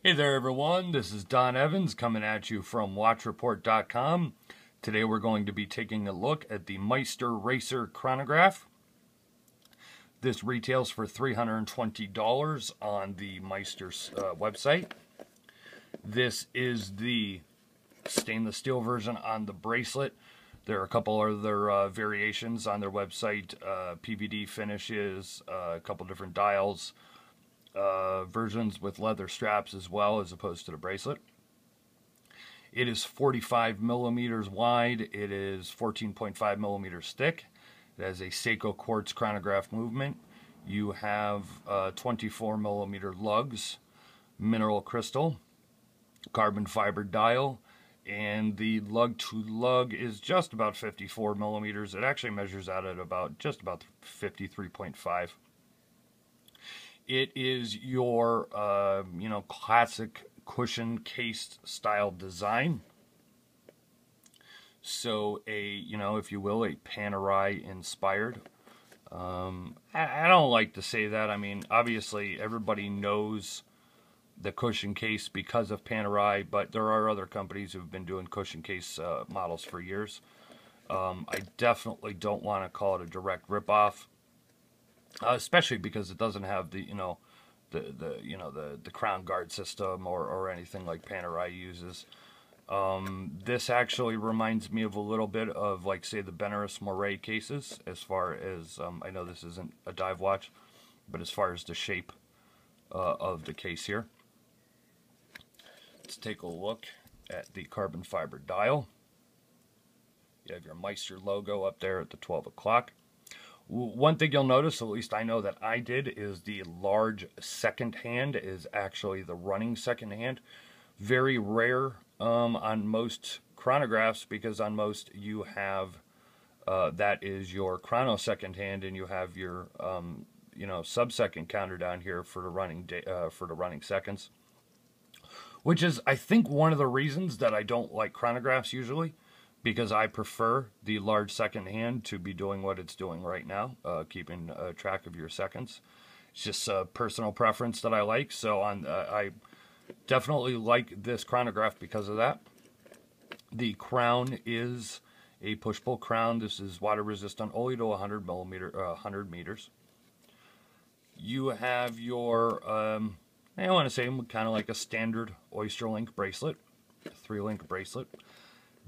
Hey there everyone, this is Don Evans coming at you from WatchReport.com. Today we're going to be taking a look at the Meister Racer Chronograph. This retails for $320 on the Meister's website. This is the stainless steel version on the bracelet. There are a couple other variations on their website, PVD finishes, a couple different dials. Versions with leather straps as well as opposed to the bracelet. It is 45 millimeters wide. It is 14.5 millimeters thick. It has a Seiko quartz chronograph movement. You have 24 millimeter lugs, mineral crystal, carbon fiber dial, and the lug to lug is just about 54 millimeters. It actually measures out at just about 53.5. It is your, classic cushion cased style design. So if you will, a Panerai inspired. I don't like to say that. I mean, obviously everybody knows the cushion case because of Panerai, but there are other companies who've been doing cushion case models for years. I definitely don't want to call it a direct ripoff. Especially because it doesn't have the crown guard system or anything like Panerai uses. This actually reminds me of a little bit of, like, say, the Benares Moray cases, as far as I know this isn't a dive watch, but as far as the shape of the case here. Let's take a look at the carbon fiber dial. You have your Meister logo up there at the 12 o'clock. One thing you'll notice, at least I know that I did, is the large second hand is actually the running second hand. Very rare on most chronographs, because on most you have that is your chrono second hand, and you have your sub-second counter down here for the running seconds. Which is, I think, one of the reasons that I don't like chronographs usually. Because I prefer the large second hand to be doing what it's doing right now, keeping track of your seconds. It's just a personal preference that I like, so I definitely like this chronograph because of that. The crown is a push-pull crown. This is water resistant only to 100 meters. You have your, I want to say, kind of like a standard Oyster Link bracelet, a 3-link bracelet.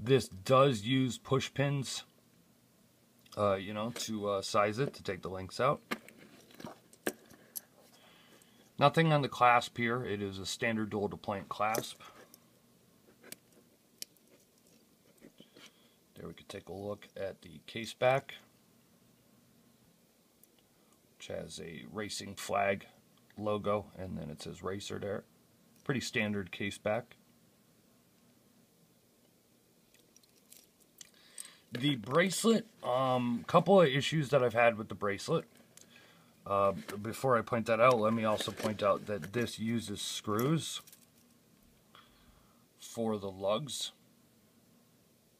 This does use push pins, to size it, to take the links out. Nothing on the clasp here. It is a standard dual deployment clasp. There we could take a look at the case back, which has a racing flag logo, and then it says Racer there. Pretty standard case back. The bracelet, couple of issues that I've had with the bracelet. Before I point that out, let me also point out that this uses screws for the lugs.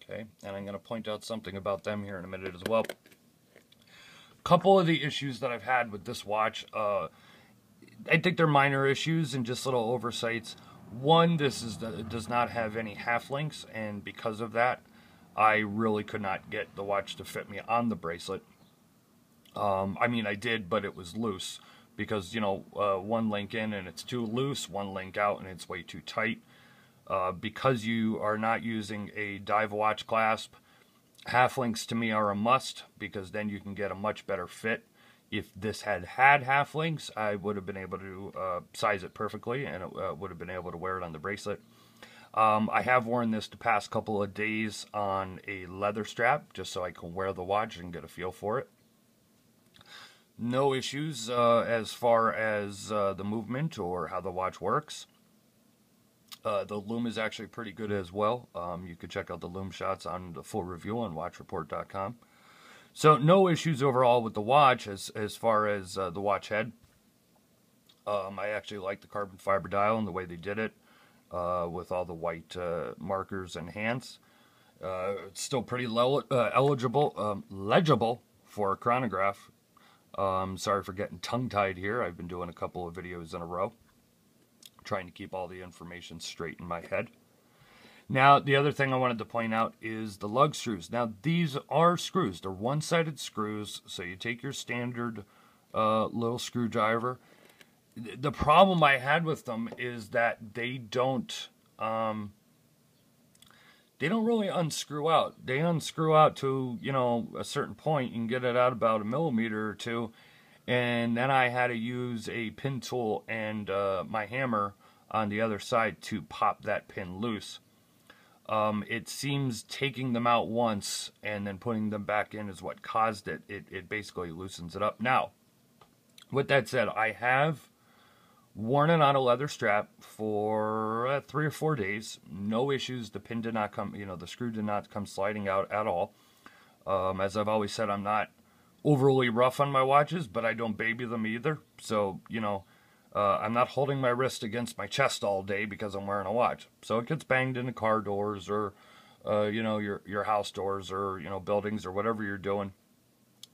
Okay, and I'm going to point out something about them here in a minute as well. Couple of the issues that I've had with this watch, I think they're minor issues and just little oversights. One, it does not have any half links, and because of that, I really could not get the watch to fit me on the bracelet. I mean, I did, but it was loose because, one link in and it's too loose, one link out and it's way too tight. Because you are not using a dive watch clasp, half links to me are a must, because then you can get a much better fit. If this had half links, I would have been able to size it perfectly, and it would have been able to wear it on the bracelet. I have worn this the past couple of days on a leather strap, just so I can wear the watch and get a feel for it. No issues as far as the movement or how the watch works. The loom is actually pretty good as well. You could check out the loom shots on the full review on WatchReport.com. So no issues overall with the watch as far as the watch head. I actually like the carbon fiber dial and the way they did it. With all the white markers and hands. It's still pretty legible for a chronograph. Sorry for getting tongue-tied here. I've been doing a couple of videos in a row. trying to keep all the information straight in my head. Now, the other thing I wanted to point out is the lug screws. Now, these are screws. They're one-sided screws, so you take your standard little screwdriver. The problem I had with them is that they don't really unscrew out. They unscrew out to, you know, a certain point. You can get it out about 1 millimeter or 2, and then I had to use a pin tool and my hammer on the other side to pop that pin loose. It seems taking them out once and then putting them back in is what caused it. It basically loosens it up. Now, with that said, I have worn it on a leather strap for 3 or 4 days. No issues. The pin did not come, you know, the screw did not come sliding out at all. As I've always said, I'm not overly rough on my watches, but I don't baby them either. So, you know, I'm not holding my wrist against my chest all day because I'm wearing a watch. So it gets banged into car doors or, you know, your house doors or, you know, buildings or whatever you're doing.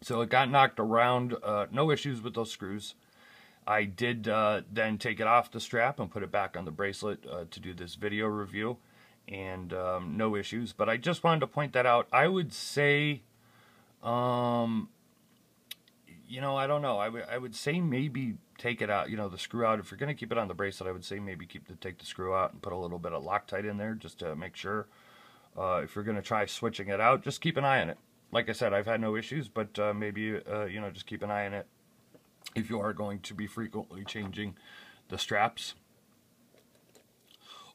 So it got knocked around. No issues with those screws. I did then take it off the strap and put it back on the bracelet to do this video review. And no issues. But I just wanted to point that out. I would say, you know, I don't know. I would say maybe take it out, you know, the screw out. If you're going to keep it on the bracelet, I would say maybe take the screw out and put a little bit of Loctite in there just to make sure. If you're going to try switching it out, just keep an eye on it. Like I said, I've had no issues, but maybe, you know, just keep an eye on it if you are going to be frequently changing the straps.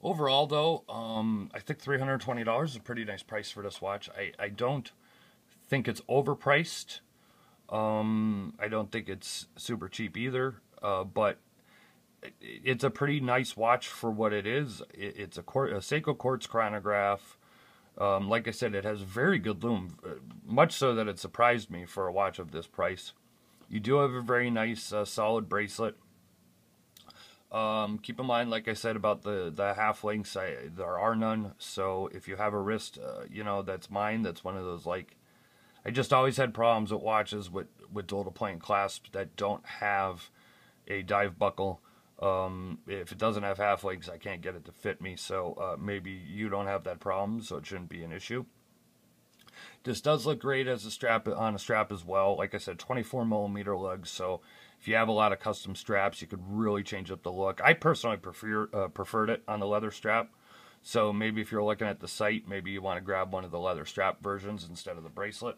Overall, though, I think $320 is a pretty nice price for this watch. I don't think it's overpriced. I don't think it's super cheap either, but it's a pretty nice watch for what it is. It's a Seiko quartz chronograph. Like I said, it has very good lume, much so that it surprised me for a watch of this price. You do have a very nice, solid bracelet. Keep in mind, like I said, about the half links, there are none. So if you have a wrist, you know, that's mine. That's one of those, like, I just always had problems with watches with dual deploying clasps that don't have a dive buckle. If it doesn't have half links, I can't get it to fit me. So maybe you don't have that problem, so it shouldn't be an issue. This does look great as a strap, on a strap as well. Like I said, 24 millimeter lugs. So if you have a lot of custom straps, you could really change up the look. I personally preferred it on the leather strap. So maybe if you're looking at the site, maybe you want to grab one of the leather strap versions instead of the bracelet.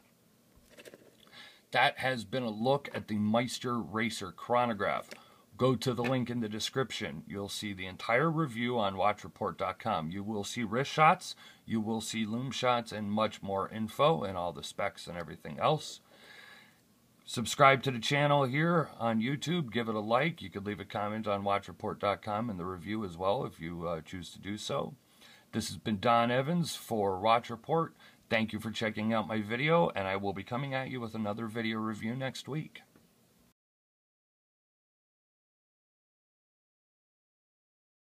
That has been a look at the Meister Racer Chronograph. Go to the link in the description. You'll see the entire review on watchreport.com. You will see wrist shots, you will see lume shots, and much more info and all the specs and everything else. Subscribe to the channel here on YouTube. Give it a like. You could leave a comment on watchreport.com in the review as well if you choose to do so. This has been Don Evans for Watch Report. Thank you for checking out my video, and I will be coming at you with another video review next week.